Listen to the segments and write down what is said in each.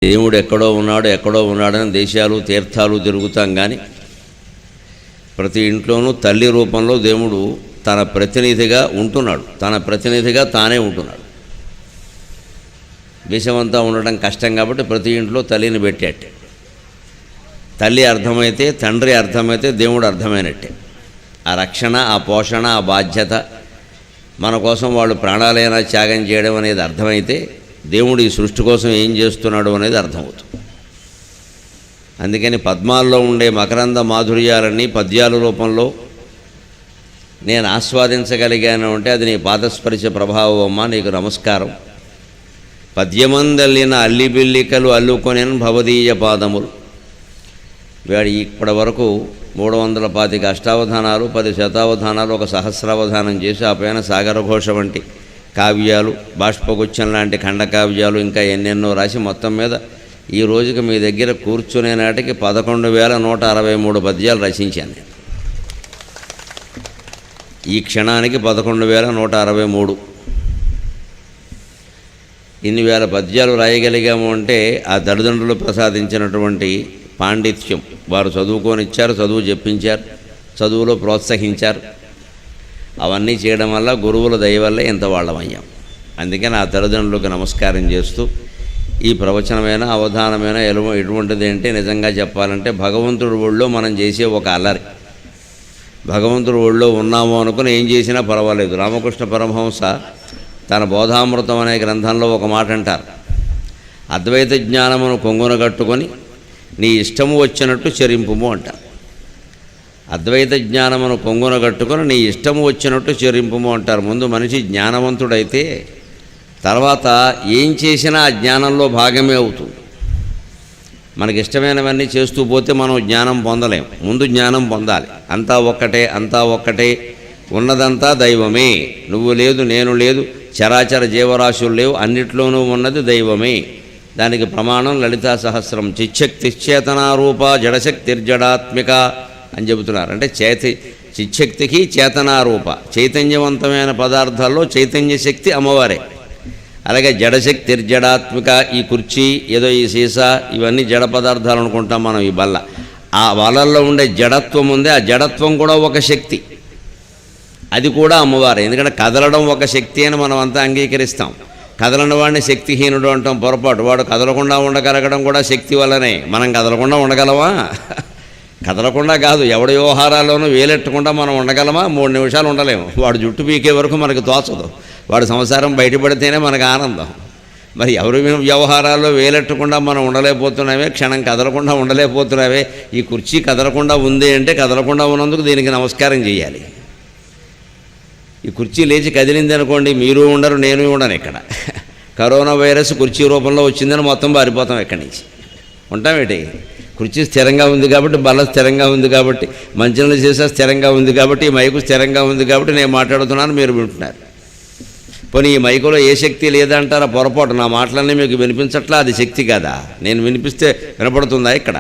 దేవుడు ఎక్కడో ఉన్నాడని దేశాలు తీర్థాలు తిరుగుతాం. కానీ ప్రతి ఇంట్లోనూ తల్లి రూపంలో దేవుడు తన ప్రతినిధిగా ఉంటున్నాడు. తన ప్రతినిధిగా తానే ఉంటున్నాడు. దేశమంతా ఉండడం కష్టం కాబట్టి ప్రతి ఇంట్లో తల్లిని పెట్టేట్టే. తల్లి అర్థమైతే, తండ్రి అర్థమైతే దేవుడు అర్థమైనట్టే. ఆ రక్షణ, ఆ పోషణ, ఆ బాధ్యత, మన కోసం వాళ్ళు ప్రాణాలైనా త్యాగం చేయడం అనేది అర్థమైతే దేవుడు ఈ సృష్టి కోసం ఏం చేస్తున్నాడు అనేది అర్థమవుతుంది. అందుకని పద్మాల్లో ఉండే మకరంద మాధుర్యాలన్నీ పద్యాల రూపంలో నేను ఆస్వాదించగలిగాను అంటే అది నీ పాదస్పర్శ ప్రభావం అమ్మ, నీకు నమస్కారం. పద్యమందల్లిన అల్లిబిల్లికలు అల్లుకొనెన్ భవదీయ పాదములు. వాడి ఇప్పటి వరకు 325 అష్టావధానాలు, 10 శతావధానాలు, ఒక సహస్రావధానం చేసి ఆ పైన సాగరఘోష వంటి కావ్యాలు, బాష్పగుచ్చం లాంటి ఖండకావ్యాలు, ఇంకా ఎన్నెన్నో రాసి మొత్తం మీద ఈ రోజుకి మీ దగ్గర కూర్చునే నాటికి 11,163 పద్యాలు రచించాను నేను. ఈ క్షణానికి 11,163. ఇన్ని వేల పద్యాలు రాయగలిగాము అంటే ఆ తల్లిదండ్రులు ప్రసాదించినటువంటి పాండిత్యం. వారు చదువుకొనిచ్చారు, చదువు చెప్పించారు, చదువులో ప్రోత్సహించారు. అవన్నీ చేయడం వల్ల గురువుల దయ వల్ల ఇంత వాళ్ళమయ్యాం. అందుకని ఆ తల్లిదండ్రులకు నమస్కారం చేస్తూ ఈ ప్రవచనమైన అవధానమైన ఎటువంటిది అంటే నిజంగా చెప్పాలంటే భగవంతుడి ఒళ్ళో మనం చేసే ఒక అల్లరి. భగవంతుడి ఒళ్ళో ఉన్నాము అనుకుని ఏం చేసినా పర్వాలేదు. రామకృష్ణ పరమహంస తన బోధామృతం అనే గ్రంథంలో ఒక మాట అంటారు, అద్వైత జ్ఞానమును కొంగున కట్టుకొని నీ ఇష్టము వచ్చినట్టు చెరింపుము అంటారు. అద్వైత జ్ఞానమును కొంగున కట్టుకొని నీ ఇష్టము వచ్చినట్టు చెరింపుము అంటారు. ముందు మనిషి జ్ఞానవంతుడైతే తర్వాత ఏం చేసినా ఆ జ్ఞానంలో భాగమే అవుతుంది. మనకి ఇష్టమైనవన్నీ చేస్తూ పోతే మనం జ్ఞానం పొందలేం. ముందు జ్ఞానం పొందాలి. అంతా ఒక్కటే, ఉన్నదంతా దైవమే. నువ్వు లేదు, నేను లేదు, చరాచర జీవరాశులు లేవు, అన్నిట్లోనూ ఉన్నది దైవమే. దానికి ప్రమాణం లలితా సహస్రం. చిచ్చక్తిశ్చేతనారూప జడశక్తిర్జడాత్మిక అని చెబుతున్నారు. అంటే చిచ్చక్తికి చేతనారూప, చైతన్యవంతమైన పదార్థాల్లో చైతన్య శక్తి అమ్మవారే. అలాగే జడశక్తిర్జడాత్మిక. ఈ కుర్చీ, ఏదో ఈ సీసా, ఇవన్నీ జడ పదార్థాలు అనుకుంటాం మనం. ఈ బల్ల, ఆ బల్లల్లో ఉండే జడత్వం ఉంది. ఆ జడత్వం కూడా ఒక శక్తి, అది కూడా అమ్మవారే. ఎందుకంటే కదలడం ఒక శక్తి అని మనం అంతా అంగీకరిస్తాం. కదలని వాడిని శక్తిహీనుడు అంటాం, పొరపాటు. వాడు కదలకుండా ఉండగలగడం కూడా శక్తి వల్లనే. మనం కదలకుండా ఉండగలమా? కదలకుండా కాదు, ఎవడి వ్యవహారాల్లోనూ వేలెట్టకుండా మనం ఉండగలమా? 3 నిమిషాలు ఉండలేము. వాడు జుట్టు పీకే వరకు మనకు తోచదు. వాడు సంసారం బయటపడితేనే మనకు ఆనందం. మరి ఎవరి వ్యవహారాల్లో వేలెట్టకుండా మనం ఉండలేకపోతున్నామే, క్షణం కదలకుండా ఉండలేకపోతున్నామే. ఈ కుర్చీ కదలకుండా ఉంది అంటే కదలకుండా ఉన్నందుకు దీనికి నమస్కారం చేయాలి. ఈ కుర్చీ లేచి కదిలింది అనుకోండి, మీరు ఉండరు, నేను ఉండను. ఇక్కడ కరోనా వైరస్ కుర్చీ రూపంలో వచ్చిందని మొత్తం పారిపోతాం ఇక్కడి నుంచి. ఉంటామేటి? కుర్చీ స్థిరంగా ఉంది కాబట్టి, బల్ల స్థిరంగా ఉంది కాబట్టి, మంచినీళ్ళు చేసే స్థిరంగా ఉంది కాబట్టి, ఈ మైకు స్థిరంగా ఉంది కాబట్టి నేను మాట్లాడుతున్నాను, మీరు వింటున్నారు. పోనీ ఈ మైకులో ఏ శక్తి లేదంటారా? పొరపాటు. నా మాటలన్నీ మీకు వినిపించట్లా, అది శక్తి కదా. నేను వినిపిస్తే వినపడుతుందా? ఇక్కడ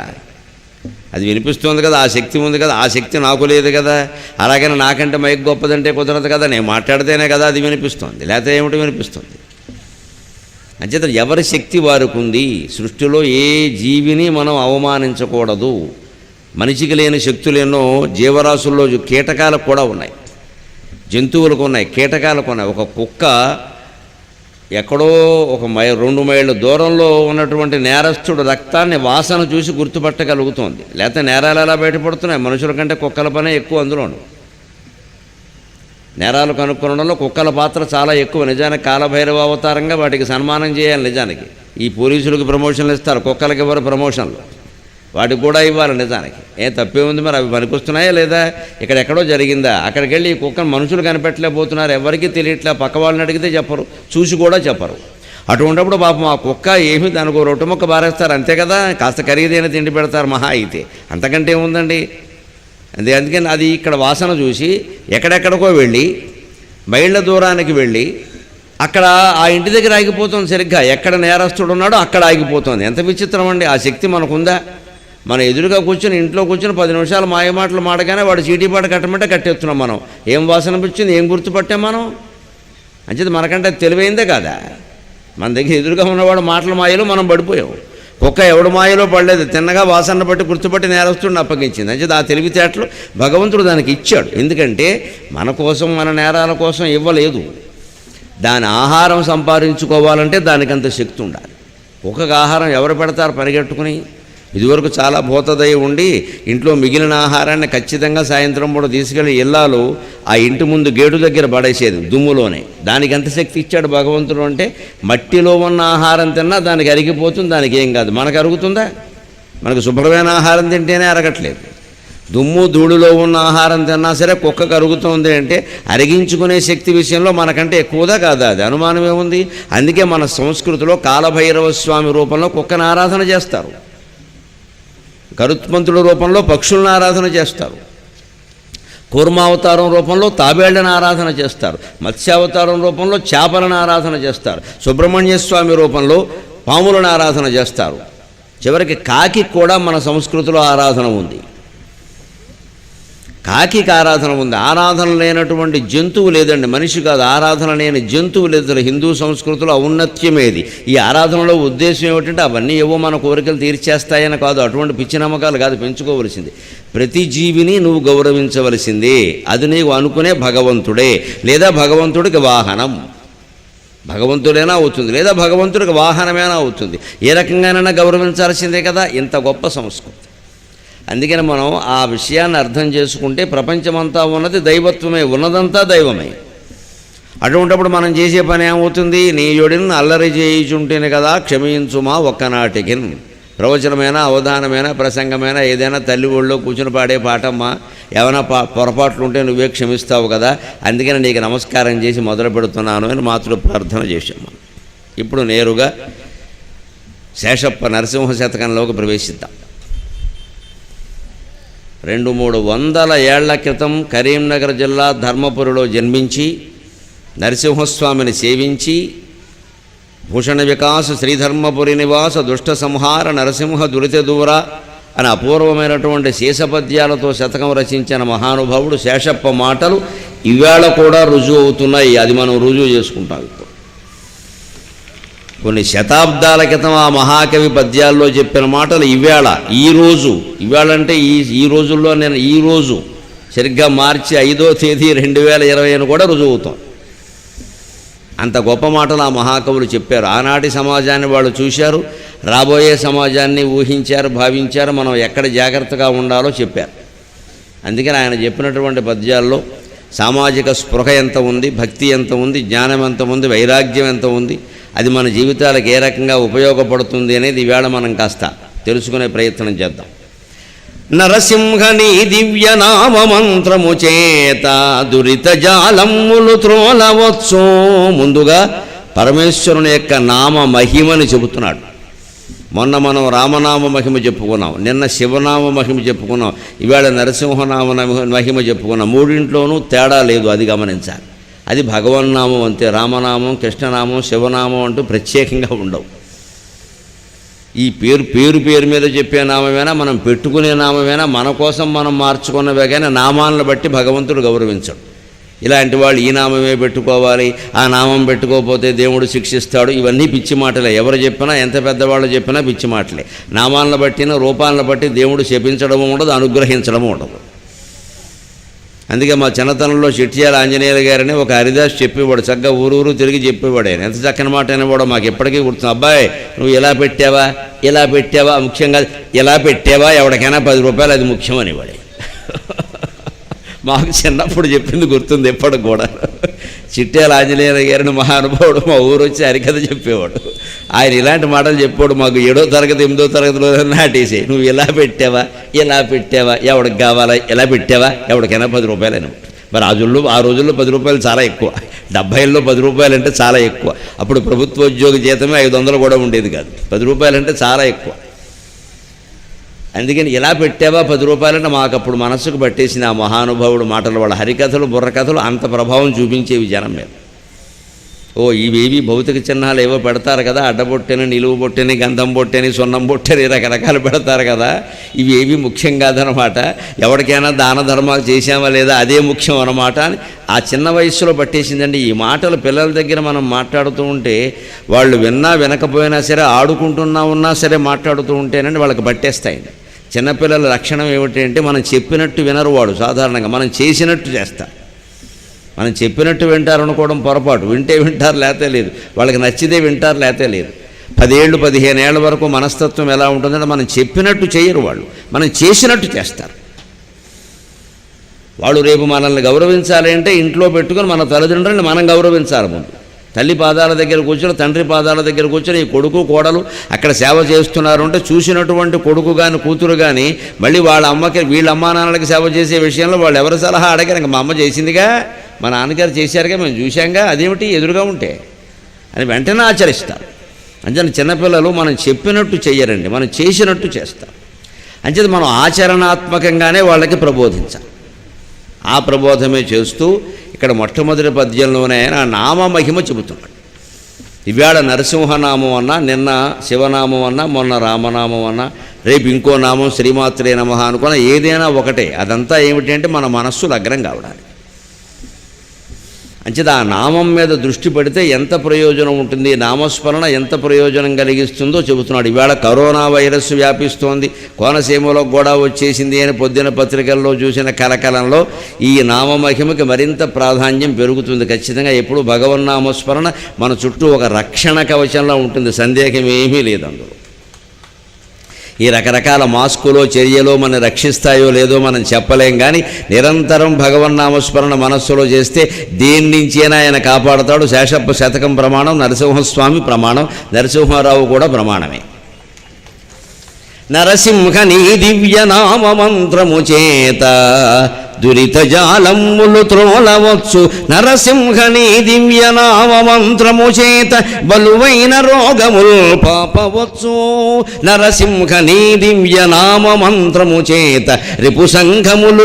అది వినిపిస్తుంది కదా, ఆ శక్తి ఉంది కదా. ఆ శక్తి నాకు లేదు కదా. అలాగని నాకంటే మైక్ గొప్పదంటే కుదరదు కదా. నేను మాట్లాడితేనే కదా అది వినిపిస్తుంది, లేకపోతే ఏమిటి వినిపిస్తుంది? అంచేత ఎవరి శక్తి వారికి ఉంది. సృష్టిలో ఏ జీవిని మనం అవమానించకూడదు. మనిషికి లేని శక్తులు ఎన్నో జీవరాశుల్లో కీటకాలకు కూడా ఉన్నాయి, జంతువులకు ఉన్నాయి, కీటకాలకు ఉన్నాయి. ఒక కుక్క ఎక్కడో 2 మైళ్ళ దూరంలో ఉన్నటువంటి నేరస్తుడు రక్తాన్ని వాసన చూసి గుర్తుపట్టగలుగుతోంది. లేకపోతే నేరాలు ఎలా బయటపడుతున్నాయి? మనుషుల కంటే కుక్కల పనే ఎక్కువ. అందులోను నేరాలు కనుక్కోవడంలో కుక్కల పాత్ర చాలా ఎక్కువ. నిజానికి కాలభైరవ అవతారంగా వాటికి సన్మానం చేయాలి. నిజానికి ఈ పోలీసులకు ప్రమోషన్లు ఇస్తారు, కుక్కలకి ఎవరు ప్రమోషన్లు, వాటికి కూడా ఇవ్వాలి. నిజానికి తప్పే ఉంది? మరి అవి పనికొస్తున్నాయా లేదా? ఇక్కడెక్కడో జరిగిందా? అక్కడికి వెళ్ళి ఈ కుక్కను మనుషులు కనిపెట్టలేకపోతున్నారు, ఎవరికీ తెలియట్లే. పక్క వాళ్ళని అడిగితే చెప్పరు, చూసి కూడా చెప్పరు. అటువంటిప్పుడు పాపం ఆ కుక్క ఏమి, దానికి రొట్టె ముక్క బారేస్తారు అంతే కదా. కాస్త ఖరీదైన తిండి పెడతారు మహా అయితే, అంతకంటే ఏముందండి. అందుకని అది ఇక్కడ వాసన చూసి ఎక్కడెక్కడికో వెళ్ళి మైళ్ళ దూరానికి వెళ్ళి అక్కడ ఆ ఇంటి దగ్గర ఆగిపోతుంది. సరిగ్గా ఎక్కడ నేరస్తుడు ఉన్నాడో అక్కడ ఆగిపోతుంది. ఎంత విచిత్రం అండి! ఆ శక్తి మనకుందా? మన ఎదురుగా కూర్చొని, ఇంట్లో కూర్చొని 10 నిమిషాలు మాయమాటలు మాడగానే వాడు చీటీపాట కట్టమంటే కట్టేస్తున్నాం మనం. ఏం వాసన పిచ్చింది, ఏం గుర్తుపట్టాం మనం? అంచేది మనకంటే తెలివైందే కదా. మన దగ్గర ఎదురుగా ఉన్నవాడు మాటల మాయలు మనం పడిపోయాం. కుక్క ఎవడు మాయలో పడలేదు, తిన్నగా వాసన బట్టి గుర్తుపట్టి నేరస్తుడిని అప్పగించింది. అంటే ఆ తెలివితేటలు భగవంతుడు దానికి ఇచ్చాడు. ఎందుకంటే మన కోసం, మన నేరాల కోసం ఇవ్వలేదు. దాని ఆహారం సంపాదించుకోవాలంటే దానికి అంత శక్తి ఉండాలి. కుక్కకు ఆహారం ఎవరు పెడతారు పరిగెట్టుకుని? ఇదివరకు చాలా భూతదయ ఉండి ఇంట్లో మిగిలిన ఆహారాన్ని ఖచ్చితంగా సాయంత్రం పూట తీసుకెళ్ళి ఇల్లాలు ఆ ఇంటి ముందు గేటు దగ్గర పడేసేది దుమ్ములోనే. దానికి ఎంత శక్తి ఇచ్చాడు భగవంతుడు అంటే, మట్టిలో ఉన్న ఆహారం తిన్నా దానికి అరిగిపోతుంది, దానికి ఏం కాదు. మనకు అరుగుతుందా? మనకు శుభ్రమైన ఆహారం తింటేనే అరగట్లేదు. దుమ్ము ధూళిలో ఉన్న ఆహారం తిన్నా సరే కుక్కకు అరుగుతుంది అంటే అరిగించుకునే శక్తి విషయంలో మనకంటే ఎక్కువదా కాదా? అది అనుమానం ఏముంది? అందుకే మన సంస్కృతిలో కాలభైరవ స్వామి రూపంలో కుక్కను ఆరాధన చేస్తారు, గరుత్మంతుడి రూపంలో పక్షులను ఆరాధన చేస్తారు, కూర్మావతారం రూపంలో తాబేళ్లను ఆరాధన చేస్తారు, మత్స్యావతారం రూపంలో చేపలను ఆరాధన చేస్తారు, సుబ్రహ్మణ్య స్వామి రూపంలో పాములను ఆరాధన చేస్తారు. చివరికి కాకి కూడా మన సంస్కృతిలో ఆరాధన ఉంది. కాకికి ఆరాధన ఉంది. ఆరాధన లేనటువంటి జంతువు లేదండి, మనిషి కాదు. ఆరాధన లేని జంతువు లేదు. హిందూ సంస్కృతిలో ఔన్నత్యమేది. ఈ ఆరాధనలో ఉద్దేశం ఏమిటంటే అవన్నీ ఏవో మన కోరికలు తీర్చేస్తాయని కాదు, అటువంటి పిచ్చి నమ్మకాలు కాదు పెంచుకోవలసింది. ప్రతి జీవిని నువ్వు గౌరవించవలసిందే. అది నీవు అనుకునే భగవంతుడే, లేదా భగవంతుడికి వాహనం. భగవంతుడైనా అవుతుంది, లేదా భగవంతుడికి వాహనమైనా అవుతుంది. ఏ రకంగానైనా గౌరవించాల్సిందే కదా. ఇంత గొప్ప సంస్కృతి. అందుకని మనం ఆ విషయాన్ని అర్థం చేసుకుంటే ప్రపంచమంతా ఉన్నది దైవత్వమే, ఉన్నదంతా దైవమే. అటువంటిప్పుడు మనం చేసే పని ఏమవుతుంది? నీ యొడిని అల్లరి చేయుచుంటేనే కదా క్షమించుమా ఒక్కనాటికి. ప్రవచనమైనా, అవధానమైనా, ప్రసంగమైనా, ఏదైనా తల్లి ఒళ్ళో కూర్చుని పాడే పాటమ్మా, ఏమైనా పొరపాట్లు ఉంటే నువ్వే క్షమిస్తావు కదా, అందుకని నీకు నమస్కారం చేసి మొదలు పెడుతున్నాను అని మాతృ ప్రార్థన చేశాము. ఇప్పుడు నేరుగా శేషప్ప నరసింహ శతకంలోకి ప్రవేశిద్దాం. 200-300 ఏళ్ల క్రితం కరీంనగర్ జిల్లా ధర్మపురిలో జన్మించి నరసింహస్వామిని సేవించి భూషణ వికాస శ్రీధర్మపురి నివాస దుష్ట సంహార నరసింహ దురిత దూర అని అపూర్వమైనటువంటి శేషపద్యాలతో శతకం రచించిన మహానుభావుడు శేషప్ప మాటలు ఇవాళ కూడా రుజువు అవుతున్నాయి. అది మనం రుజువు చేసుకుంటాం. కొన్ని శతాబ్దాల క్రితం ఆ మహాకవి పద్యాల్లో చెప్పిన మాటలు ఇవాళ అంటే ఈ రోజుల్లో నేను ఈరోజు సరిగ్గా మార్చి 5వ తేదీ 2020 అని కూడా రుజువు అవుతాం. అంత గొప్ప మాటలు ఆ మహాకవులు చెప్పారు. ఆనాటి సమాజాన్ని వాళ్ళు చూశారు, రాబోయే సమాజాన్ని ఊహించారు, భావించారు. మనం ఎక్కడ జాగ్రత్తగా ఉండాలో చెప్పారు. అందుకని ఆయన చెప్పినటువంటి పద్యాల్లో సామాజిక స్పృహ ఎంత ఉంది, భక్తి ఎంత ఉంది, జ్ఞానం ఎంత ఉంది, వైరాగ్యం ఎంత ఉంది, అది మన జీవితాలకు ఏ రకంగా ఉపయోగపడుతుంది అనేది ఈవేళ మనం కాస్త తెలుసుకునే ప్రయత్నం చేద్దాం. నరసింహని దివ్యనామ మంత్రము చేత దురిత జాలమ్ములు త్రోలవచ్చు. ముందుగా పరమేశ్వరుని యొక్క నామ మహిమని చెబుతున్నాడు. మొన్న మనం రామనామ మహిమ చెప్పుకున్నాం, నిన్న శివనామ మహిమ చెప్పుకున్నాం, ఇవాళ నరసింహనామ మహిమ చెప్పుకున్నాం. మూడింట్లోనూ తేడా లేదు, అది గమనించాలి. అది భగవన్నామం అంతే. రామనామం, కృష్ణనామం, శివనామం అంటూ ప్రత్యేకంగా ఉండవు. ఈ పేరు మీద చెప్పే నామమైనా, మనం పెట్టుకునే నామమైనా మన కోసం మనం మార్చుకున్నవే కానీ నామాలను బట్టి భగవంతుడు గౌరవించడు. ఇలాంటి వాళ్ళు ఈ నామమే పెట్టుకోవాలి, ఆ నామం పెట్టుకోకపోతే దేవుడు శిక్షిస్తాడు, ఇవన్నీ పిచ్చి మాటలే. ఎవరు చెప్పినా, ఎంత పెద్దవాళ్ళు చెప్పినా పిచ్చి మాటలే. నామాలను బట్టిన, రూపాలను బట్టి దేవుడు శపించడము ఉండదు, అనుగ్రహించడము ఉండదు. అందుకే మా చిన్నతనంలో చిట్యాల ఆంజనేయులు గారని ఒక హరిదాస్ చెప్పేవాడు. చక్కగా ఊరూరు తిరిగి చెప్పేవాడు. ఆయన ఎంత చక్కని మాట అనేవాడో మాకు ఎప్పటికీ గుర్తుంది. అబ్బాయి నువ్వు ఇలా పెట్టావా ముఖ్యంగా ఇలా పెట్టావా, ఎవరికైనా 10 రూపాయలు అది ముఖ్యం అనేవాడే. మాకు చిన్నప్పుడు చెప్పింది గుర్తుంది ఎప్పటికి కూడా. చిట్యాల ఆంజనేయులు గారిని మహానుభావుడు మా ఊరు వచ్చి హరికథ చెప్పేవాడు. ఆయన ఇలాంటి మాటలు చెప్పాడు మాకు 7వ తరగతి 8వ తరగతిలో నాటేసి. నువ్వు ఇలా పెట్టావా, ఎవడికి కావాలా, ఇలా పెట్టావా, ఎవరికైనా 10 రూపాయలు. మరి ఆ రోజుల్లో 10 రూపాయలు చాలా ఎక్కువ. 70లో 10 రూపాయలు అంటే చాలా ఎక్కువ. అప్పుడు ప్రభుత్వోద్యోగ జీతమే 500 కూడా ఉండేది కాదు. 10 రూపాయలు అంటే చాలా ఎక్కువ. అందుకని ఇలా పెట్టావా 10 రూపాయలంటే మాకు అప్పుడు మనస్సుకు పట్టేసిన ఆ మహానుభావుడు మాటలు. వాళ్ళ హరికథలు, బుర్రకథలు అంత ప్రభావం చూపించేవి జనం మీద. ఇవేవి భౌతిక చిహ్నాలు ఏవో పెడతారు కదా, అడ్డబొట్టెని, నిలువు బొట్టెని, గంధం బొట్టెని, సున్నం బొట్టెని, రకరకాలు పెడతారు కదా, ఇవి ఏవి ముఖ్యం కాదనమాట. ఎవరికైనా దాన ధర్మాలు చేసామా లేదా అదే ముఖ్యం అన్నమాట అని ఆ చిన్న వయస్సులో పట్టేసిందండి. ఈ మాటలు పిల్లల దగ్గర మనం మాట్లాడుతూ ఉంటే వాళ్ళు విన్నా వినకపోయినా సరే, ఆడుకుంటున్నా ఉన్నా సరే మాట్లాడుతూ ఉంటేనండి వాళ్ళకి పట్టేస్తాయండి. చిన్నపిల్లల లక్షణం ఏమిటి అంటే మనం చెప్పినట్టు వినరు, వాడు సాధారణంగా మనం చేసినట్టు చేస్తారు. మనం చెప్పినట్టు వింటారు అనుకోవడం పొరపాటు. వింటే వింటారు, లేతే లేదు. వాళ్ళకి నచ్చితే వింటారు, లేతే లేదు. 10 ఏళ్ళు 15 ఏళ్ల వరకు మనస్తత్వం ఎలా ఉంటుందంటే మనం చెప్పినట్టు చేయరు, వాళ్ళు మనం చేసినట్టు చేస్తారు. వాళ్ళు రేపు మనల్ని గౌరవించాలి అంటే ఇంట్లో పెట్టుకొని మన తల్లిదండ్రులను మనం గౌరవించాలి. ముందు తల్లి పాదాల దగ్గర కూర్చొని, తండ్రి పాదాల దగ్గర కూర్చొని, ఈ కొడుకు కోడలు అక్కడ సేవ చేస్తున్నారు అంటే చూసినటువంటి కొడుకు కానీ కూతురు కానీ మళ్ళీ వాళ్ళ అమ్మకి, వీళ్ళ అమ్మా నాన్నలకి సేవ చేసే విషయంలో వాళ్ళు ఎవరి సలహా అడగారు. ఇంకా మా అమ్మ చేసిందిగా, మా నాన్నగారు చేశారుగా, మేము చూశాంగా, అదేమిటి ఎదురుగా ఉంటే అని వెంటనే ఆచరిస్తారు. అంచేత చిన్నపిల్లలు మనం చెప్పినట్టు చెయ్యరండి, మనం చేసినట్టు చేస్తాం. అంచేత మనం ఆచరణాత్మకంగానే వాళ్ళకి ప్రబోధించాలి. ఆ ప్రబోధమే చేస్తూ ఇక్కడ మొట్టమొదటి పద్యంలోనే ఆయన నామ మహిమ చెబుతున్నాడు. ఇవాళ నరసింహనామం అన్నా, నిన్న శివనామం అన్నా, మొన్న రామనామం అన్నా, రేపు ఇంకో నామం శ్రీమాత్రే నమః అనుకున్న ఏదైనా ఒకటే. అదంతా ఏమిటి అంటే మన మనస్సు లగ్నం కావడానికి. అంచేత ఆ నామం మీద దృష్టి పెడితే ఎంత ప్రయోజనం ఉంటుంది, నామస్మరణ ఎంత ప్రయోజనం కలిగిస్తుందో చెబుతున్నాడు. ఇవాళ కరోనా వైరస్ వ్యాపిస్తోంది, కోనసీమలో కూడా వచ్చేసింది అని పొద్దున పత్రికల్లో చూసిన కలకలంలో ఈ నామమహిమకి మరింత ప్రాధాన్యం పెరుగుతుంది. ఖచ్చితంగా ఎప్పుడు భగవన్నామస్మరణ మన చుట్టూ ఒక రక్షణ కవచంలో ఉంటుంది, సందేహం ఏమీ లేదు అందులో. ఈ రకరకాల మాస్కులో చర్యలో మనం రక్షిస్తాయో లేదో మనం చెప్పలేం, కానీ నిరంతరం భగవన్నామస్మరణ మనస్సులో చేస్తే దేని నుంచైనా ఆయన కాపాడుతాడు. శేషప్ప శతకం ప్రమాణం, నరసింహస్వామి ప్రమాణం, నరసింహారావు కూడా ప్రమాణమే. నరసింహ నీ దివ్య నామ మంత్రము చేత దురిత జాలమ్ములు త్రోలవచ్చు. నరసింహ నీ దివ్య నామ మంత్రము చేత బలువైన రోగములు పాపవచ్చు. నరసింహ నీ దివ్య నామ మంత్రము చేత రిపు సంఘముల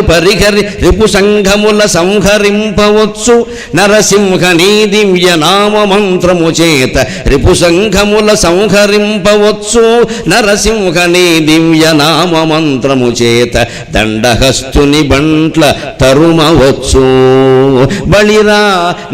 సంహరింపవచ్చు. నరసింహ నీ దివ్య నామ మంత్రము చేత రిపు సంఘముల సంహరింపవచ్చు. నరసింహ నీ దివ్య నామ మంత్రము చేత దండహస్తుని బంట్ల తరుమవచ్చు. బలిరా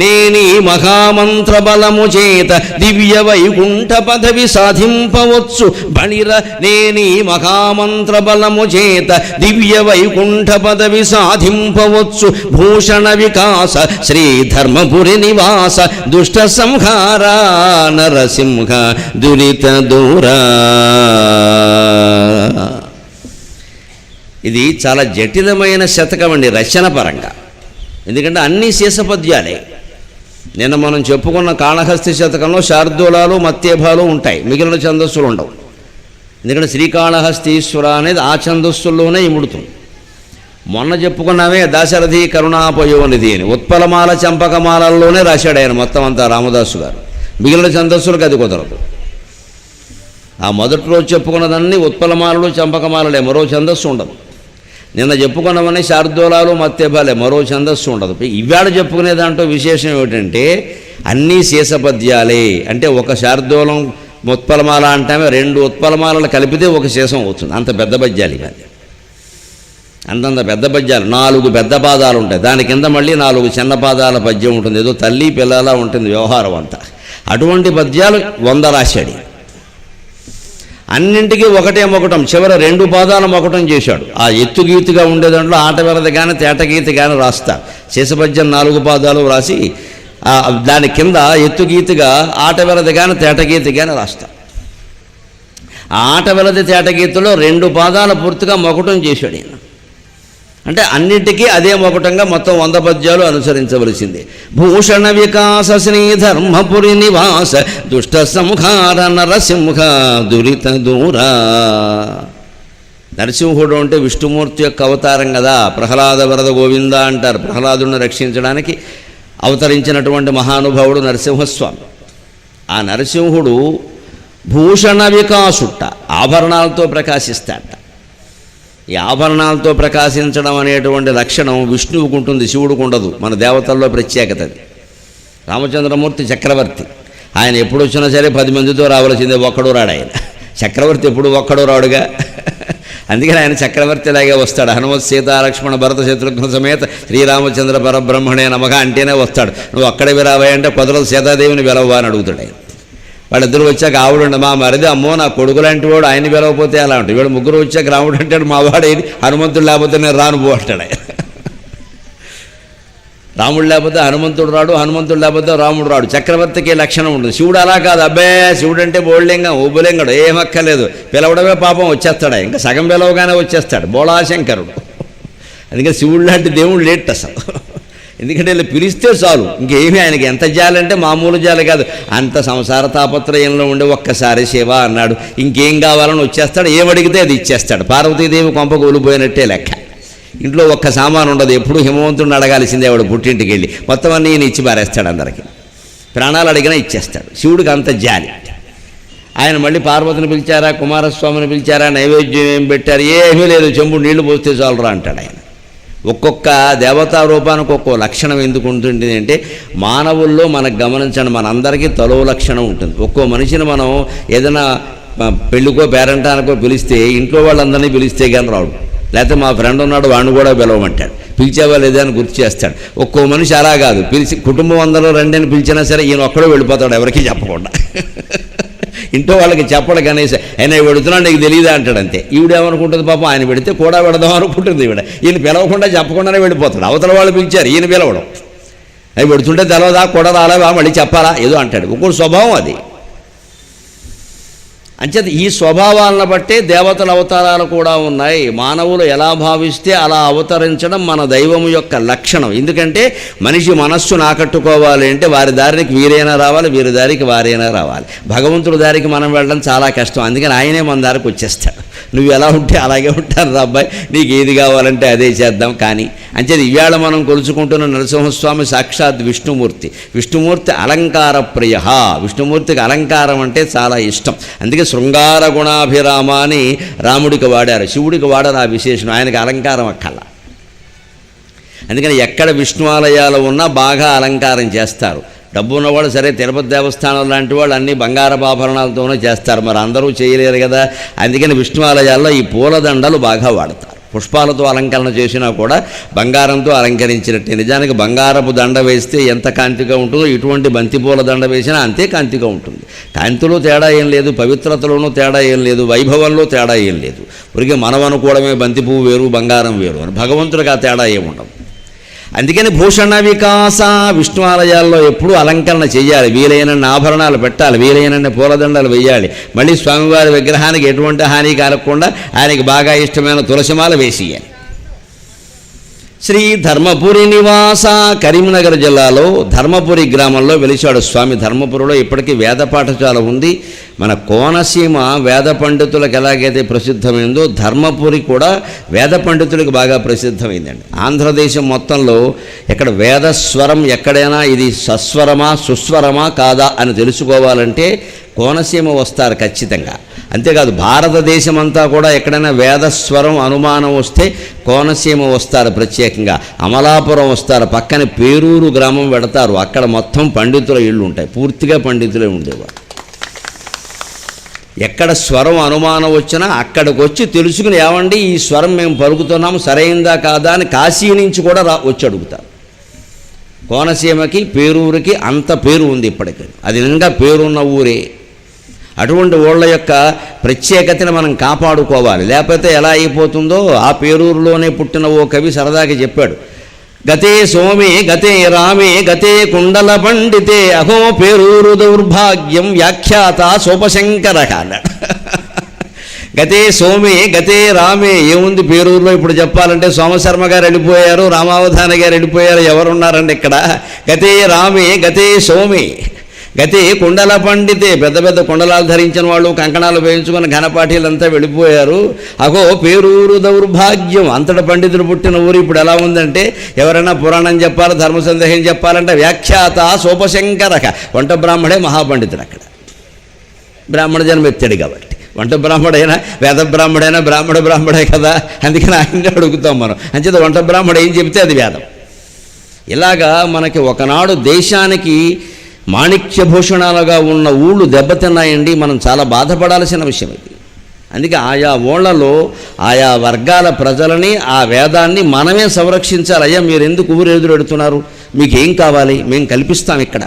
నేని మహామంత్ర బలము చేత దివ్య వైకుంఠ పదవి సాధింపవచ్చు. బలిర నేని మహామంత్ర బలము చేత దివ్య వైకుంఠ పదవి సాధింపవచ్చు. భూషణ వికాస శ్రీ ధర్మపురి నివాస దుష్ట సంహార నరసింహ దురిత దూరా. ఇది చాలా జటిలమైన శతకం అండి రచన పరంగా, ఎందుకంటే అన్నీ శీసపద్యాలే. నిన్న మనం చెప్పుకున్న కాళహస్తి శతకంలో శార్దూలాలు మత్యేభాలు ఉంటాయి, మిగిలిన ఛందస్సులు ఉండవు. ఎందుకంటే శ్రీకాళహస్తీశ్వర అనేది ఆ ఛందస్సుల్లోనే ఇముడుతుంది. మొన్న చెప్పుకున్నామే దాశరథి కరుణాపయోనిధి అని, ఉత్పలమాల చంపకమాలల్లోనే రాశాడు ఆయన మొత్తం అంతా రామదాసు గారు. మిగిలిన ఛందస్సులకు అది కుదరదు. ఆ మొదటి రోజు చెప్పుకున్నదన్నీ ఉత్పలమాలలు చంపకమాలలే, మరో ఛందస్సు ఉండదు. నిన్న చెప్పుకున్నవన్నీ శార్దూలాలు మత్యేభాలే, మరో ఛందస్సు ఉండదు. ఇవాళ చెప్పుకునే దాంట్లో విశేషం ఏమిటంటే అన్నీ శీసపద్యాలే. అంటే ఒక శార్దూలం ఉత్పలమాల అంటామే, 2 ఉత్పలమాలలు కలిపితే ఒక శీసం అవుతుంది. అంత పెద్ద పద్యాలు ఇవన్నీ, అంతంత పెద్ద పద్యాలు. 4 పెద్ద పాదాలు ఉంటాయి, దాని కింద మళ్ళీ 4 చిన్న పాదాల పద్యం ఉంటుంది. ఏదో తల్లి పిల్లలా ఉంటుంది వ్యవహారం అంతా. అటువంటి పద్యాలు 100 రాశాడు. అన్నింటికీ ఒకటే మొకటం, చివర 2 పాదాల మొకటం చేశాడు. ఆ ఎత్తుగీతిగా ఉండే దాంట్లో ఆటవెలది కానీ తేటగీతి కానీ రాస్తా. శేషపద్యం 4 పాదాలు రాసి దాని కింద ఎత్తుగీతిగా ఆటవెలది కానీ తేటగీతి కానీ రాస్తా. ఆ ఆటవెలది తేటగీతిలో 2 పాదాల పూర్తిగా మొకటం చేశాడు ఈయన. అంటే అన్నింటికీ అదే మొకటంగా మొత్తం 100 పద్యాలు అనుసరించవలసింది. భూషణ వికాస శ్రీ ధర్మపురి నివాస దుష్ట సంహార నరసింహ దురిత దూరా. నరసింహుడు అంటే విష్ణుమూర్తి యొక్క అవతారం కదా. ప్రహ్లాద వరద గోవింద అంటారు. ప్రహ్లాదుని రక్షించడానికి అవతరించినటువంటి మహానుభావుడు నరసింహస్వామి. ఆ నరసింహుడు భూషణ వికాసుట్ట, ఆభరణాలతో ప్రకాశిస్తాట. ఈ ఆభరణాలతో ప్రకాశించడం అనేటువంటి లక్షణం విష్ణువుకు ఉంటుంది, శివుడికి ఉండదు. మన దేవతల్లో ప్రత్యేకత అది. రామచంద్రమూర్తి చక్రవర్తి. ఆయన ఎప్పుడు వచ్చినా సరే 10 మందితో రావాల్సిందే, ఒక్కడో రాడు ఆయన. చక్రవర్తి ఎప్పుడు ఒక్కడో రాడుగా. అందుకని ఆయన చక్రవర్తిలాగే వస్తాడు. హనుమత్ సీతా లక్ష్మణ భరత శత్రుఘ్న సమేత శ్రీరామచంద్ర పరబ్రహ్మణే నమః అంటేనే వస్తాడు. నువ్వు అక్కడే విరావా అంటే కుదరదు, సీతాదేవిని విలవా అని అడుగుతాడు ఆయన. వాళ్ళిద్దరు వచ్చాక ఆవిడ మా మరిది అమ్మో నా కొడుకు లాంటి వాడు, ఆయన పిలవకపోతే అలా ఉంటాడు. వీళ్ళు ముగ్గురు వచ్చాక రాముడు అంటాడు మా వాడేది, హనుమంతుడు లేకపోతే నేను రాను పో అంటాడు ఆయన. రాముడు లేకపోతే హనుమంతుడు రాడు, హనుమంతుడు లేకపోతే రాముడు రాడు. చక్రవర్తికి లక్షణం ఉంటుంది. శివుడు అలా కాదు. అబ్బే శివుడు అంటే బోళ్ళలింగం ఉబ్బులింగడు, ఏమక్కర్లేదు, పిలవడమే పాపం వచ్చేస్తాడు. ఇంకా సగం పిలవగానే వచ్చేస్తాడు, బోళాశంకరుడు. అందుకని శివుడు లాంటి దేవుడు లేట్ అసలు. ఎందుకంటే ఇలా పిలిస్తే చాలు, ఇంకేమీ ఆయనకి. ఎంత జాలంటే మామూలు జాలి కాదు, అంత సంసార తాపత్రయంలో ఉండి ఒక్కసారి శివ అన్నాడు, ఇంకేం కావాలని వచ్చేస్తాడు, ఏమడిగితే అది ఇచ్చేస్తాడు. పార్వతీదేవి కొంప కూలిపోయినట్టే లెక్క. ఇంట్లో ఒక్క సామాను ఉండదు, ఎప్పుడు హిమవంతుడిని అడగాల్సిందే ఆవిడ పుట్టింటికి వెళ్ళి. మొత్తం అన్నీ ఈయన ఇచ్చి పారేస్తాడు అందరికీ. ప్రాణాలు అడిగినా ఇచ్చేస్తాడు. శివుడికి అంత జాలి. ఆయన మళ్ళీ పార్వతిని పిలిచారా, కుమారస్వామిని పిలిచారా, నైవేద్యం ఏం పెట్టారు, ఏమీ లేదు, చెంబు నీళ్లు పోస్తే చాలురా అంటాడు ఆయన. ఒక్కొక్క దేవతా రూపానికి ఒక్కో లక్షణం ఎందుకు ఉంటుంది అంటే, మానవుల్లో మనకు గమనించండి, మనందరికీ తలో లక్షణం ఉంటుంది. ఒక్కో మనిషిని మనం ఏదైనా పెళ్ళికో పేరంటానికో పిలిస్తే ఇంట్లో వాళ్ళందరినీ పిలిస్తే కానీ రాడు. లేకపోతే మా ఫ్రెండ్ ఉన్నాడు వాడిని కూడా పిలవమంటాడు, పిలిచేవా లేదా అని గుర్తు చేస్తాడు. ఒక్కో మనిషి అలా కాదు, పిలిచి కుటుంబం అందరూ రండి అని పిలిచినా సరే ఈయన ఒక్కడో వెళ్ళిపోతాడు ఎవరికీ చెప్పకుండా. ఇంట్లో వాళ్ళకి చెప్పడు కనీసం, అయినా పెడుతున్నాడు నీకు తెలియదా అంటాడు అంతే. ఈవిడేమనుకుంటుంది పాపం, ఆయన పెడితే కూడా పెడదాం అనుకుంటుంది ఈవిడ. ఈయన పిలవకుండా చెప్పకుండానే వెళ్ళిపోతాడు. అవతల వాళ్ళు పిలిచారు, ఈయన పిలవడం. అవి పెడుతుంటే తెలవదా, కూడా రాలేవా, మళ్ళీ చెప్పాలా ఏదో అంటాడు. ఒక్కొక్క స్వభావం అది. అంచేత ఈ స్వభావాలను బట్టే దేవతల అవతారాలు కూడా ఉన్నాయి. మానవులు ఎలా భావిస్తే అలా అవతరించడం మన దైవము యొక్క లక్షణం. ఎందుకంటే మనిషి మనస్సును ఆకట్టుకోవాలి అంటే వారి దారికి వీరైనా రావాలి, వీరి దారికి వారైనా రావాలి. భగవంతుడి దారికి మనం వెళ్ళడం చాలా కష్టం. అందుకని ఆయనే మన దారికి వచ్చేస్తాడు. నువ్వు ఎలా ఉంటే అలాగే ఉంటారు రా అబ్బాయి, నీకు ఏది కావాలంటే అదే చేద్దాం. కానీ అంచేది ఇవాళ మనం కొలుచుకుంటున్న నరసింహస్వామి సాక్షాత్ విష్ణుమూర్తి. విష్ణుమూర్తి అలంకార ప్రియ. విష్ణుమూర్తికి అలంకారం అంటే చాలా ఇష్టం. అందుకే శృంగార గుణాభిరామ అని రాముడికి వాడారు, శివుడికి వాడారు ఆ విశేషణం. ఆయనకి అలంకారం అక్కల. అందుకని ఎక్కడ విష్ణు ఆలయాలు ఉన్నా బాగా అలంకారం చేస్తారు. డబ్బు ఉన్నవాళ్ళు సరే, తిరుపతి దేవస్థానం లాంటి వాళ్ళు అన్నీ బంగారపు ఆభరణాలతోనే చేస్తారు, మరి అందరూ చేయలేరు కదా. అందుకని విష్ణు ఆలయాల్లో ఈ పూలదండలు బాగా వాడతారు. పుష్పాలతో అలంకరణ చేసినా కూడా బంగారంతో అలంకరించినట్టే. నిజానికి బంగారపు దండ వేస్తే ఎంత కాంతిగా ఉంటుందో ఇటువంటి బంతిపూల దండ వేసినా అంతే కాంతిగా ఉంటుంది. కాంతిలో తేడా ఏం లేదు, పవిత్రతలోనూ తేడా ఏం లేదు, వైభవంలో తేడా ఏం లేదు. ఊరికే మనం అనుకోవడమే బంతి పువ్వు వేరు బంగారం వేరు అని. భగవంతుడికి ఆ తేడా ఏముండదు. అందుకని భూషణ వికాస విష్ణు ఆలయాల్లో ఎప్పుడూ అలంకరణ చేయాలి, వీలైనన్ని ఆభరణాలు పెట్టాలి, వీలైనన్ని పూలదండలు వేయాలి. మళ్ళీ స్వామివారి విగ్రహానికి ఎటువంటి హాని కలగకుండా ఆయనకి బాగా ఇష్టమైన తులసిమాల వేసేయాలి. శ్రీ ధర్మపురి నివాస కరీంనగర్ జిల్లాలో ధర్మపురి గ్రామంలో వెలిశాడు స్వామి. ధర్మపురిలో ఇప్పటికీ వేద పాఠశాల ఉంది. మన కోనసీమ వేద పండితులకు ఎలాగైతే ప్రసిద్ధమైందో ధర్మపురి కూడా వేద పండితులకు బాగా ప్రసిద్ధమైందండి. ఆంధ్రదేశం మొత్తంలో ఇక్కడ వేదస్వరం ఎక్కడైనా ఇది సస్వరమా సుస్వరమా కాదా అని తెలుసుకోవాలంటే కోనసీమ వస్తారు ఖచ్చితంగా. అంతేకాదు భారతదేశం అంతా కూడా ఎక్కడైనా వేదస్వరం అనుమానం వస్తే కోనసీమ వస్తారు ప్రత్యేకంగా. అమలాపురం వస్తారు, పక్కన పేరూరు గ్రామం పెడతారు. అక్కడ మొత్తం పండితుల ఇళ్ళు ఉంటాయి, పూర్తిగా పండితులే ఉండేవారు. ఎక్కడ స్వరం అనుమానం వచ్చినా అక్కడికి వచ్చి తెలుసుకుని ఏమండి ఈ స్వరం మేము పలుకుతున్నాము సరైందా కాదా అని కాశీ నుంచి కూడా వచ్చి అడుగుతారు. కోనసీమకి పేరూరుకి అంత పేరు ఉంది ఇప్పటికీ, అది నిజంగా పేరున్న ఊరే. అటువంటి ఊళ్ళ యొక్క ప్రత్యేకతను మనం కాపాడుకోవాలి, లేకపోతే ఎలా అయిపోతుందో. ఆ పేరూరులోనే పుట్టిన ఓ కవి సరదాగా చెప్పాడు, గతే సోమే గతే రామే గతే కుండల పండితే అహో పేరూరు దౌర్భాగ్యం వ్యాఖ్యాత సోపశంకర అన్నాడు. గతే సోమే గతే రామే ఏముంది పేరూరులో ఇప్పుడు చెప్పాలంటే సోమశర్మ గారు వెళ్ళిపోయారు, రామావధాన గారు వెళ్ళిపోయారు, ఎవరున్నారండి ఇక్కడ. గతే రామే గతే సోమే గతే కుండల పండితే పెద్ద పెద్ద కుండలాలు ధరించిన వాళ్ళు కంకణాలు వేయించుకున్న ఘనపాఠీలంతా వెళ్ళిపోయారు. అగో పేరూరు దౌర్భాగ్యం, అంతటి పండితులు పుట్టిన ఊరు ఇప్పుడు ఎలా ఉందంటే ఎవరైనా పురాణం చెప్పాలి ధర్మ సందేహం చెప్పాలంటే వ్యాఖ్యాత సోపశంకరక వంట బ్రాహ్మడే మహాపండితుడు. అక్కడ బ్రాహ్మణ జన్మ ఎత్తాడు కాబట్టి వంట బ్రాహ్మడైనా వేద బ్రాహ్మడైనా బ్రాహ్మడే కదా. అందుకని ఆయన్ని అడుగుతాం మనం. అంచేత వంట బ్రాహ్మడు ఏం చెబితే అది వేదం. ఇలాగా మనకి ఒకనాడు దేశానికి మాణిక్యభూషణాలుగా ఉన్న ఊళ్ళు దెబ్బతిన్నాయండి. మనం చాలా బాధపడాల్సిన విషయం ఇది. అందుకే ఆయా ఊళ్ళలో ఆయా వర్గాల ప్రజలని, ఆ వేదాన్ని మనమే సంరక్షించాలి. అయ్యా మీరు ఎందుకు ఊరు ఎదురెడుతున్నారు, మీకు ఏం కావాలి, మేము కల్పిస్తాం, ఇక్కడ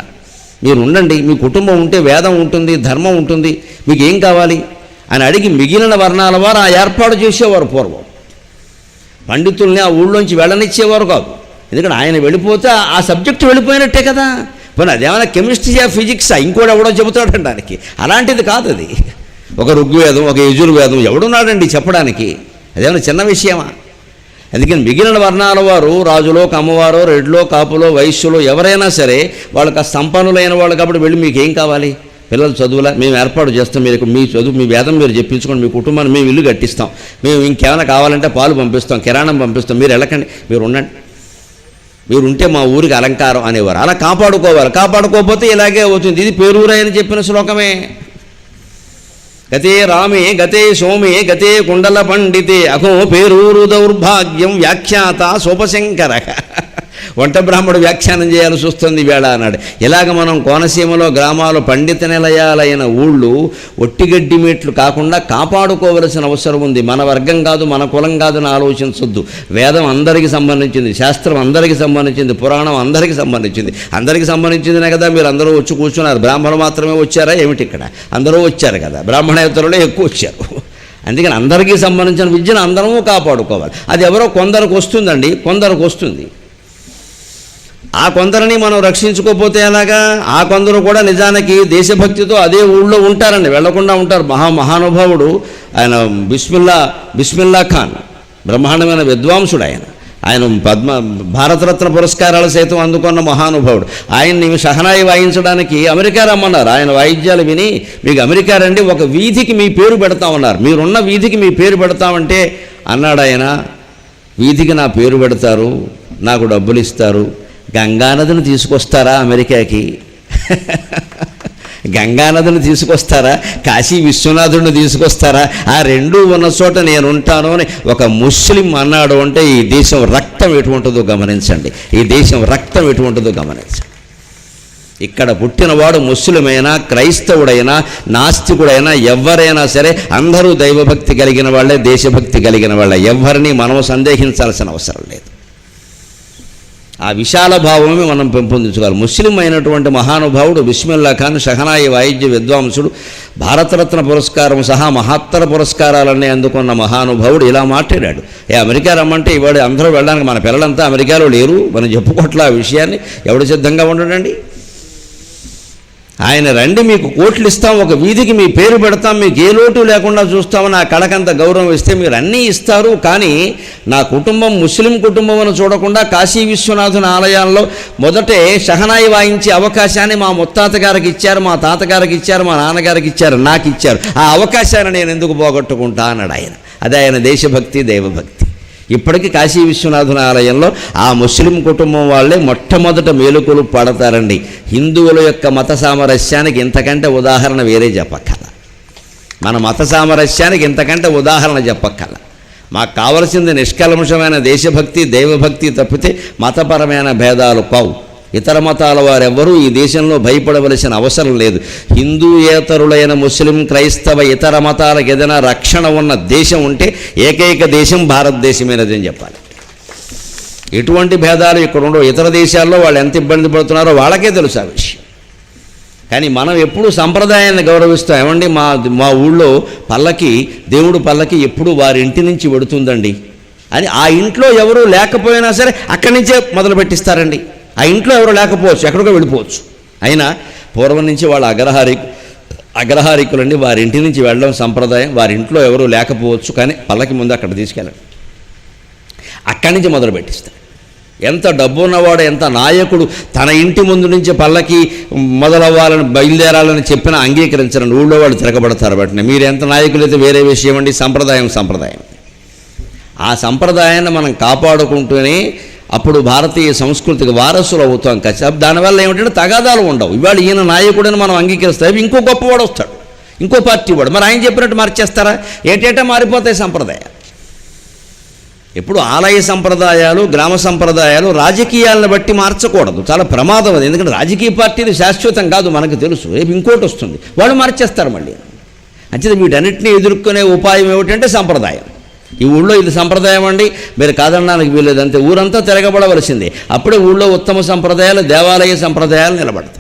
మీరు ఉండండి, మీ కుటుంబం ఉంటే వేదం ఉంటుంది, ధర్మం ఉంటుంది, మీకు ఏం కావాలి అని అడిగి మిగిలిన వర్ణాల వారు ఆ ఏర్పాటు చేసేవారు. పూర్వం పండితుల్ని ఆ ఊళ్ళోంచి వెళ్ళనిచ్చేవారు కాదు. ఎందుకంటే ఆయన వెళ్ళిపోతే ఆ సబ్జెక్టు వెళ్ళిపోయినట్టే కదా. పోనీ అదేమైనా కెమిస్ట్రీయా, ఫిజిక్సా, ఇంకోటి ఎవడో చెబుతాడు దానికి. అలాంటిది కాదు అది. ఒక ఋగ్వేదం, ఒక యజుర్వేదం ఎవడున్నాడండి చెప్పడానికి? అదేమైనా చిన్న విషయమా? అందుకని మిగిలిన వర్ణాల వారు, రాజులో, కమ్మవారో, రెడ్లో, కాపులో, వైశ్యులో ఎవరైనా సరే వాళ్ళకి ఆ సంపన్నులైన వాళ్ళు కాబట్టి వెళ్ళి మీకు ఏం కావాలి, పిల్లలు చదువులా మేము ఏర్పాటు చేస్తాం, మీరు మీ చదువు, మీ వేదం మీరు చెప్పించుకోండి, మీ కుటుంబాన్ని మేము ఇల్లు కట్టిస్తాం, మేము ఇంకేమైనా కావాలంటే పాలు పంపిస్తాం, కిరాణం పంపిస్తాం, మీరు వెళ్ళకండి, మీరు ఉండండి, మీరు ఉంటే మా ఊరికి అలంకారం అనేవారు. అలా కాపాడుకోవాలి. కాపాడుకోకపోతే ఇలాగే అవుతుంది. ఇది పేరూరై అని చెప్పిన శ్లోకమే. గతే రామే గతే సోమే గతే కుండల పండితే అహో పేరూరు దౌర్భాగ్యం వ్యాఖ్యాత సోపశంకర. వంట బ్రాహ్మడు వ్యాఖ్యానం చేయాల్సి వస్తుంది వేళ అన్నాడు. ఇలాగ మనం కోనసీమలో గ్రామాలు పండిత నిలయాలైన ఊళ్ళు ఒట్టిగడ్డి మెట్లు కాకుండా కాపాడుకోవలసిన అవసరం ఉంది. మన వర్గం కాదు, మన కులం కాదు అని ఆలోచించొద్దు. వేదం అందరికీ సంబంధించింది, శాస్త్రం అందరికీ సంబంధించింది, పురాణం అందరికీ సంబంధించింది. అందరికీ సంబంధించిందినే కదా మీరు అందరూ వచ్చి కూర్చున్నారు. బ్రాహ్మణులు మాత్రమే వచ్చారా ఏమిటి? ఇక్కడ అందరూ వచ్చారు కదా, బ్రాహ్మణేతరులే ఎక్కువ వచ్చారు. అందుకని అందరికీ సంబంధించిన విద్యను అందరము కాపాడుకోవాలి. అది ఎవరో కొందరికి వస్తుందండి, కొందరికి వస్తుంది. ఆ కొందరిని మనం రక్షించుకోకపోతే ఎలాగా? ఆ కొందరు కూడా నిజానికి దేశభక్తితో అదే ఊళ్ళో ఉంటారండి, వెళ్లకుండా ఉంటారు. మహానుభావుడు ఆయన బిస్మిల్లా ఖాన్, బ్రహ్మాండమైన విద్వాంసుడు ఆయన. ఆయన భారతరత్న పురస్కారాలు సైతం అందుకున్న మహానుభావుడు. ఆయన్ని షహనాయి వాయించడానికి అమెరికా రమ్మన్నారు. ఆయన వాయిద్యాలు విని మీకు అమెరికా రండి, ఒక వీధికి మీ పేరు పెడతామన్నారు. మీరున్న వీధికి మీ పేరు పెడతామంటే అన్నాడు ఆయన, వీధికి నా పేరు పెడతారు, నాకు డబ్బులు ఇస్తారు, గంగానదిని తీసుకొస్తారా అమెరికాకి? గంగానదిని తీసుకొస్తారా, కాశీ విశ్వనాథుడిని తీసుకొస్తారా? ఆ రెండూ ఉన్న చోట నేను ఉంటాను అని ఒక ముస్లిం అన్నాడు అంటే ఈ దేశం రక్తం ఎటువంటిదో గమనించండి. ఈ దేశం రక్తం ఎటువంటిదో గమనించండి. ఇక్కడ పుట్టినవాడు ముస్లిమైనా, క్రైస్తవుడైనా, నాస్తికుడైనా, ఎవరైనా సరే అందరూ దైవభక్తి కలిగిన వాళ్ళే, దేశభక్తి కలిగిన వాళ్ళే. ఎవరిని మనం సందేహించాల్సిన అవసరం లేదు. ఆ విశాల భావమే మనం పెంపొందించుకోవాలి. ముస్లిం అయినటువంటి మహానుభావుడు బిస్మిల్లా ఖాన్, షహనాయి వాయిద్య విద్వాంసుడు, భారతరత్న పురస్కారం సహా మహత్తర పురస్కారాలన్నీ అందుకున్న మహానుభావుడు ఇలా మాట్లాడాడు. అమెరికా రమ్మంటే ఇవాడు అందరూ వెళ్ళడానికి, మన పిల్లలంతా అమెరికాలో లేరు, మనం చెప్పుకోవట్లే ఆ విషయాన్ని. ఎవడు సిద్ధంగా ఉండడండి? ఆయన రండి, మీకు కోట్లు ఇస్తాం, ఒక వీధికి మీ పేరు పెడతాం, మీకు ఏ లోటు లేకుండా చూస్తామని ఆ కళకంత గౌరవం ఇస్తే మీరు అన్నీ ఇస్తారు. కానీ నా కుటుంబం ముస్లిం కుటుంబం అని చూడకుండా కాశీ విశ్వనాథుని ఆలయాల్లో మొదటే షహనాయి వాయించే అవకాశాన్ని మా ముత్తాత గారికి ఇచ్చారు, మా తాతగారికి ఇచ్చారు, మా నాన్నగారికి ఇచ్చారు, నాకు ఇచ్చారు. ఆ అవకాశాన్ని నేను ఎందుకు పోగొట్టుకుంటా అన్నాడు ఆయన. అదే ఆయన దేశభక్తి, దైవభక్తి. ఇప్పటికీ కాశీ విశ్వనాథుని ఆలయంలో ఆ ముస్లిం కుటుంబం వాళ్ళే మొట్టమొదట మేలుకొలు పడతారండి. హిందువుల యొక్క మత సామరస్యానికి ఇంతకంటే ఉదాహరణ వేరే చెప్పక్కల. మన మత సామరస్యానికి ఇంతకంటే ఉదాహరణ చెప్పక్కల. మాకు కావలసింది నిష్కల్మషమైన దేశభక్తి, దైవభక్తి తప్పితే మతపరమైన భేదాలు కావు. ఇతర మతాల వారెవ్వరూ ఈ దేశంలో భయపడవలసిన అవసరం లేదు. హిందూయేతరులైన ముస్లిం, క్రైస్తవ, ఇతర మతాలకు ఏదైనా రక్షణ ఉన్న దేశం ఉంటే ఏకైక దేశం భారతదేశమేనది అని చెప్పాలి. ఎటువంటి భేదాలు ఇక్కడ ఉండవు. ఇతర దేశాల్లో వాళ్ళు ఎంత ఇబ్బంది పడుతున్నారో వాళ్ళకే తెలుసు ఆ విషయం. కానీ మనం ఎప్పుడూ సంప్రదాయాన్ని గౌరవిస్తాం. ఏమండి, మా ఊళ్ళో పల్లకి, దేవుడు పల్లకి ఎప్పుడూ వారి ఇంటి నుంచి వెడుతుందండి అని ఆ ఇంట్లో ఎవరూ లేకపోయినా సరే అక్కడి నుంచే మొదలు పెట్టిస్తారండి. ఆ ఇంట్లో ఎవరు లేకపోవచ్చు, ఎక్కడికో వెళ్ళిపోవచ్చు. అయినా పూర్వం నుంచి వాళ్ళ అగ్రహారికులండి, వారి ఇంటి నుంచి వెళ్ళడం సంప్రదాయం. వారి ఇంట్లో ఎవరు లేకపోవచ్చు, కానీ పల్లకి ముందు అక్కడ తీసుకెళ్ళండి, అక్కడి నుంచి మొదలు పెట్టిస్తారు. ఎంత డబ్బు ఉన్నవాడు, ఎంత నాయకుడు తన ఇంటి ముందు నుంచి పల్లకి మొదలవ్వాలని, బయలుదేరాలని చెప్పినా అంగీకరించరండి. ఊళ్ళో వాళ్ళు తిరగబడతారు. బట్టి మీరు ఎంత నాయకులైతే వేరే విషయం అండి. సంప్రదాయం. ఆ సంప్రదాయాన్ని మనం కాపాడుకుంటూనే అప్పుడు భారతీయ సంస్కృతికి వారసులు అవుతాం. దానివల్ల ఏమిటంటే తగాదాలు ఉండవు. ఇవాళ ఈయన నాయకుడిని మనం అంగీకరిస్తాం, ఇంకో గొప్పవాడు వస్తాడు, ఇంకో పార్టీ వాడు, మరి ఆయన చెప్పినట్టు మార్చేస్తారా? ఏటేటా మారిపోతాయి సంప్రదాయాలు. ఎప్పుడు ఆలయ సంప్రదాయాలు, గ్రామ సంప్రదాయాలు రాజకీయాలను బట్టి మార్చకూడదు. చాలా ప్రమాదం అది. ఎందుకంటే రాజకీయ పార్టీలు శాశ్వతం కాదు, మనకు తెలుసు. రేపు ఇంకోటి వస్తుంది, వాళ్ళు మార్చేస్తారు మళ్ళీ. అంచేత వీటన్నిటిని ఎదుర్కొనే ఉపాయం ఏమిటంటే సంప్రదాయం. ఈ ఊళ్ళో ఇది సంప్రదాయం అండి, మీరు కాదనడానికి వీల్లేదు, అంతే. ఊరంతా తిరగబడవలసిందే. అప్పుడే ఊళ్ళో ఉత్తమ సంప్రదాయాలు, దేవాలయ సంప్రదాయాలు నిలబడతాయి.